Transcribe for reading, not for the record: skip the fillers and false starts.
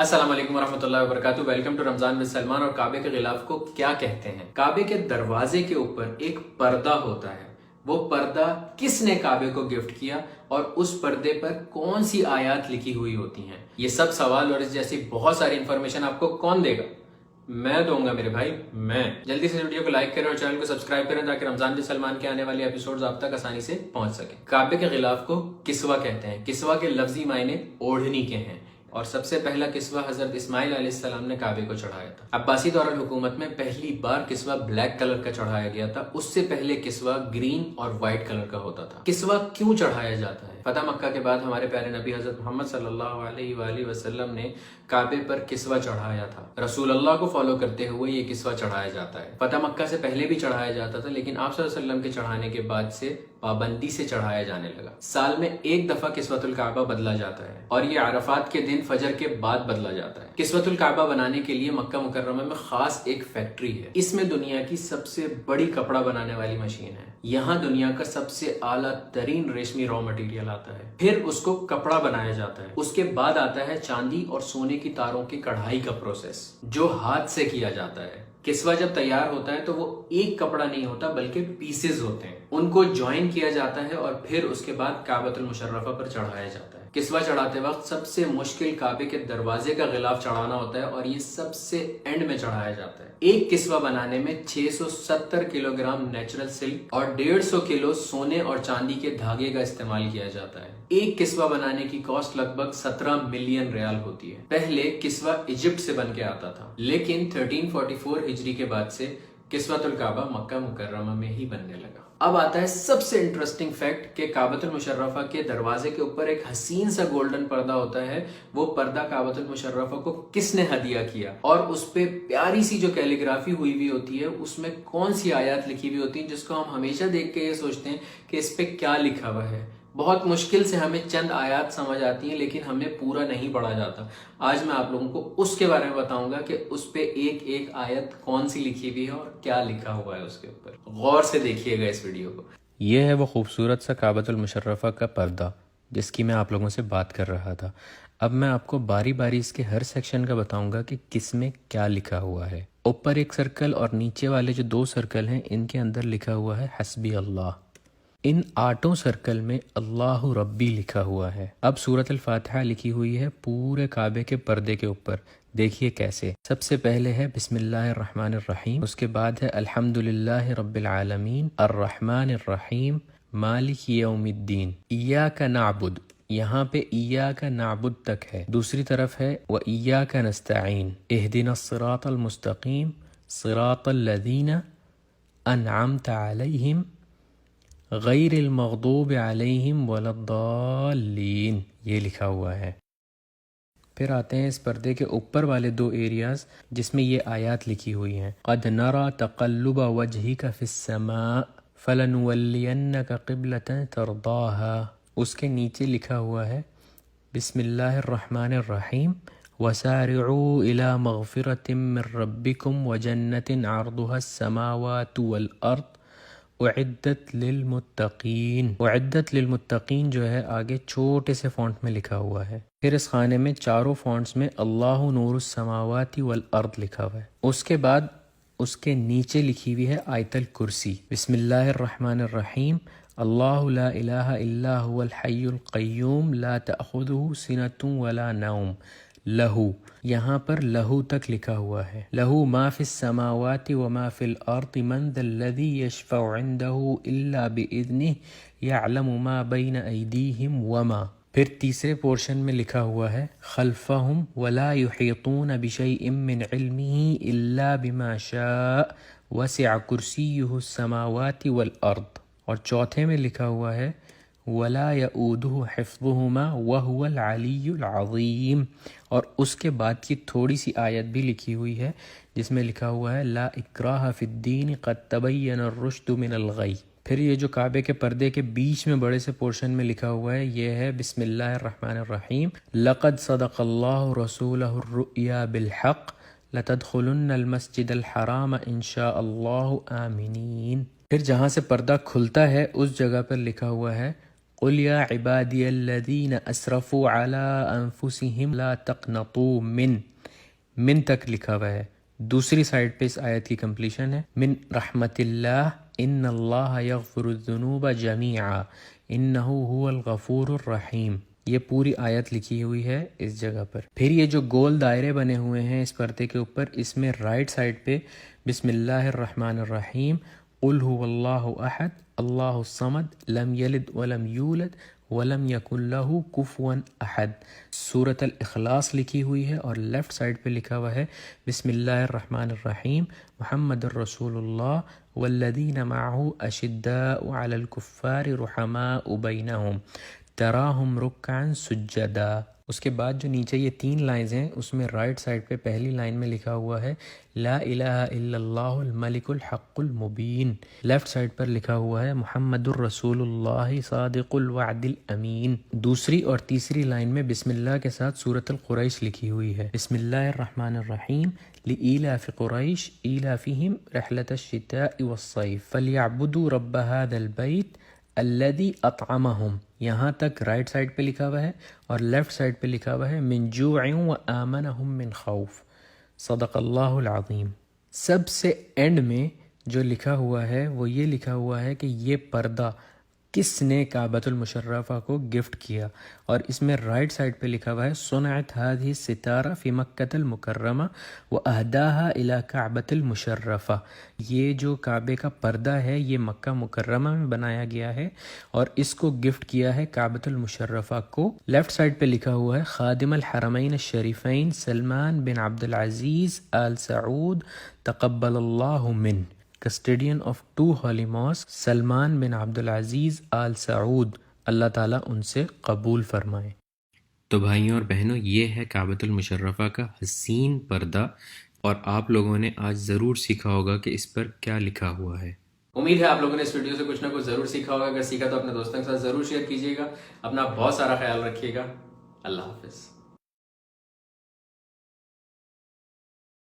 السلام علیکم ورحمۃ اللہ وبرکاتہ۔ Welcome to Ramzan with Salman. اور کعبے کے غلاف کو کیا کہتے ہیں؟ کعبے کے دروازے کے اوپر ایک پردہ ہوتا ہے، وہ پردہ کس نے کعبے کو گفٹ کیا اور اس پردے پر کون سی آیات لکھی ہوئی ہوتی ہیں؟ یہ سب سوال اور اس جیسی بہت ساری انفارمیشن آپ کو کون دے گا؟ میں دوں گا میرے بھائی، میں۔ جلدی سے ویڈیو کو لائک کریں اور چینل کو سبسکرائب کریں تاکہ رمضان ود سلمان کے آنے والے ایپیسوڈز آپ تک آسانی سے پہنچ سکیں۔ کعبے کے غلاف کو کسوہ کہتے ہیں۔ کسوہ کے لفظی معنی اوڑھنی کے ہیں، اور سب سے پہلا کسوہ حضرت اسماعیل علیہ السلام نے کعبے کو چڑھایا تھا۔ عباسی دورالحکومت میں پہلی بار کسوہ بلیک کلر کا چڑھایا گیا تھا، اس سے پہلے کسوہ گرین اور وائٹ کلر کا ہوتا تھا۔ کسوہ کیوں چڑھایا جاتا ہے؟ فتح مکہ کے بعد ہمارے پیارے نبی حضرت محمد صلی اللہ علیہ وآلہ وسلم نے کعبے پر کسوہ چڑھایا تھا۔ رسول اللہ کو فالو کرتے ہوئے یہ کسوہ چڑھایا جاتا ہے۔ فتح مکہ سے پہلے بھی چڑھایا جاتا تھا، لیکن آپ صلی اللہ علیہ وسلم کے چڑھانے کے بعد سے پابندی سے چڑھایا جانے لگا۔ سال میں ایک دفعہ کسوۃ الکعبہ بدلا جاتا ہے، اور یہ عرفات کے دن فجر کے بعد بدلا جاتا ہے۔ کسوۃ الکعبہ بنانے کے لیے مکہ مکرمہ میں خاص ایک فیکٹری ہے۔ اس میں دنیا کی سب سے بڑی کپڑا بنانے والی مشین ہے۔ یہاں دنیا کا سب سے اعلیٰ ترین ریشمی را مٹیریل آتا ہے، پھر اس کو کپڑا بنایا جاتا ہے۔ اس کے بعد آتا ہے چاندی اور سونے کی تاروں کی کڑھائی کا پروسیس، جو ہاتھ سے کیا جاتا ہے۔ کسوہ جب تیار ہوتا ہے تو وہ ایک کپڑا نہیں ہوتا بلکہ پیسز ہوتے ہیں، ان کو جوائن کیا جاتا ہے اور پھر اس کے بعد کعبۃ المشرفہ پر چڑھایا جاتا ہے۔ کسوہ چڑھاتے وقت سب سے مشکل کعبے کے دروازے کا غلاف چڑھانا ہوتا ہے، اور یہ سب سے اینڈ میں چڑھایا جاتا ہے۔ ایک کسوہ بنانے میں 670 کلو گرام نیچرل سلک اور 150 کلو سونے اور چاندی کے دھاگے کا استعمال کیا جاتا ہے۔ ایک کسوہ بنانے کی کاسٹ لگ بھگ 17 ملین ریال ہوتی ہے۔ پہلے کسوہ ایجپٹ سے بن کے آتا تھا، لیکن 1344 ہجری کے بعد سے کسوۃ الکعبہ مکہ مکرمہ میں ہی بننے لگا۔ اب آتا ہے سب سے انٹرسٹنگ فیکٹ کہ کعبۃ المشرفہ کے دروازے کے اوپر ایک حسین سا گولڈن پردہ ہوتا ہے۔ وہ پردہ کعبۃ المشرفہ کو کس نے ہدیہ کیا، اور اس پہ پیاری سی جو کیلیگرافی ہوئی ہوتی ہے، اس میں کون سی آیات لکھی ہوئی ہوتی ہیں، جس کو ہم ہمیشہ دیکھ کے یہ سوچتے ہیں کہ اس پہ کیا لکھا ہوا ہے۔ بہت مشکل سے ہمیں چند آیات سمجھ آتی ہیں، لیکن ہمیں پورا نہیں پڑھا جاتا۔ آج میں آپ لوگوں کو اس کے بارے میں بتاؤں گا کہ اس پہ ایک ایک آیت کون سی لکھی ہوئی ہے اور کیا لکھا ہوا ہے اس کے اوپر۔ غور سے دیکھیے گا اس ویڈیو کو۔ یہ ہے وہ خوبصورت سا کعبۃ المشرفہ کا پردہ جس کی میں آپ لوگوں سے بات کر رہا تھا۔ اب میں آپ کو باری باری اس کے ہر سیکشن کا بتاؤں گا کہ کس میں کیا لکھا ہوا ہے۔ اوپر ایک سرکل اور نیچے والے جو 2 سرکل ہیں، ان کے اندر لکھا ہوا ہے حسبی اللہ۔ ان 8 سرکل میں اللہ ربی لکھا ہوا ہے۔ اب سورۃ الفاتحہ لکھی ہوئی ہے پورے کعبے کے پردے کے اوپر۔ دیکھیے کیسے۔ سب سے پہلے ہے بسم اللہ الرحمن الرحیم، اس کے بعد ہے الحمد للہ رب العالمین الرحمن الرحیم مالک یوم الدین ایاک نعبد، یہاں پہ ایاک نعبد تک ہے۔ دوسری طرف ہے وایاک نستعین اہدنا الصراط المستقیم صراط الذین انعمت علیہم غیر المغضوب علیہم ولا الضالین، یہ لکھا ہوا ہے۔ پھر آتے ہیں اس پردے کے اوپر والے 2 ایریاز جس میں یہ آیات لکھی ہوئی ہیں۔ قد نرى تقلب وجهك في السماء فلنولینک قبلة ترضاها، اس کے نیچے لکھا ہوا ہے بسم اللہ الرحمن الرحیم وسارعوا الى مغفرة من ربکم وجنة عرضها السماوات والارض اعدت للمتقین۔ اعدت للمتقین جو ہے آگے چھوٹے سے فونٹ میں لکھا ہوا ہے۔ پھر اس خانے میں چاروں فونٹس میں اللہ نور السماوات والارض لکھا ہوا ہے۔ اس کے بعد اس کے نیچے لکھی ہوئی ہے آیت الکرسی بسم اللہ الرحمن الرحیم اللہ لا الہ الا هو الحی القیوم لا تأخذہ سنۃ ولا نوم لہو، یہاں پر لہو تک لکھا ہوا ہے۔ لہو ما فی السماوات وما فی الارض من ذا الذی یشفع عنده الا باذنہ یعلم ما بین ایدیہم وما۔ پھر تیسرے پورشن میں لکھا ہوا ہے خلفہم ولا یحیطون بشیء من علمہ الا بما شاء وسع کرسیہ السماوات والارض۔ اور چوتھے میں لکھا ہوا ہے ولا یؤودہ حفظہما وہو العلی العظیم، اور اس کے بعد کی تھوڑی سی آیت بھی لکھی ہوئی ہے جس میں لکھا ہوا ہے لا اکراہ فی الدین قد تبین الرشد من الغی۔ پھر یہ جو کعبے کے پردے کے بیچ میں بڑے سے پورشن میں لکھا ہوا ہے یہ ہے بسم اللہ الرحمن الرحیم لقد صدق اللہ رسولہ الرؤیا بالحق لتدخلن المسجد الحرام ان شاء اللہ آمنین۔ پھر جہاں سے پردہ کھلتا ہے اس جگہ پر لکھا ہوا ہے قل یا عبادی الذین اسرفوا علی انفسہم لا تقنطوا من تک لکھا ہوا ہے. دوسری سائڈ پہ اس آیت کی کمپلیشن ہے من رحمت اللہ ان اللہ یغفر الذنوب جمیعا انہ هو الغفور الرحیم. یہ پوری آیت لکھی ہوئی ہے اس جگہ پر. پھر یہ جو گول دائرے بنے ہوئے ہیں اس پردے کے اوپر، اس میں رائٹ سائڈ پہ بسم اللہ الرحمن الرحیم قل هو اللہ احد اللہ الصمد لم یلد ولم یولد ولم یکن لہ کفوا احد. سورۃ الاخلاص لکھی ہوئی ہے اور لیفٹ سائڈ پہ لکھا ہوا ہے بسم اللہ الرحمن الرحیم محمد الرسول اللہ والذین معہ اشداء علی الکفار رحماء بینہم تراہم رکعا سجدا. اس کے بعد جو نیچے یہ 3 لائنز ہیں اس میں رائٹ سائڈ پہ پہلی لائن میں لکھا ہوا ہے لا الہ الا اللہ الملک الحق المبین. لیفٹ سائڈ پر لکھا ہوا ہے محمد الرسول اللہ صادق الوعد الامین. دوسری اور تیسری لائن میں بسم اللہ کے ساتھ سورۃ القریش لکھی ہوئی ہے بسم اللہ الرحمن الرحیم لإیلاف قریش ایلافہم رحلۃ الشتاء والصیف فلیعبدوا رب ھذا البیت الذی اطعمہم. یہاں تک رائٹ سائڈ پہ لکھا ہوا ہے اور لیفٹ سائڈ پہ لکھا ہوا ہے من جوع و آمنہم من خوف. صدق اللہ العظیم. سب سے اینڈ میں جو لکھا ہوا ہے وہ یہ لکھا ہوا ہے کہ یہ پردہ کس نے کعبۃ المشرفہ کو گفٹ کیا، اور اس میں رائٹ سائڈ پہ لکھا ہوا ہے صنعت هذه الستارہ فی مکۃ المکرمہ واہداها الی کعبۃ المشرفہ. یہ جو کعبے کا پردہ ہے یہ مکہ مکرمہ میں بنایا گیا ہے اور اس کو گفٹ کیا ہے کعبۃ المشرفہ کو. لیفٹ سائڈ پہ لکھا ہوا ہے خادم الحرمین الشریفین سلمان بن عبد العزیز آل سعود تقبل اللہ من، کسٹیڈین آف 2 ہولی ماسک سلمان بن عبد العزیز آل سعود، اللہ تعالیٰ ان سے قبول فرمائے. تو بھائیوں اور بہنوں، یہ ہے کعبۃ المشرفہ کا حسین پردہ، اور آپ لوگوں نے آج ضرور سیکھا ہوگا کہ اس پر کیا لکھا ہوا ہے. امید ہے آپ لوگوں نے اس ویڈیو سے کچھ نہ کچھ ضرور سیکھا ہوگا. اگر سیکھا تو اپنے دوستوں کے ساتھ ضرور شیئر کیجیے گا. اپنا بہت سارا خیال رکھیے گا. اللہ حافظ.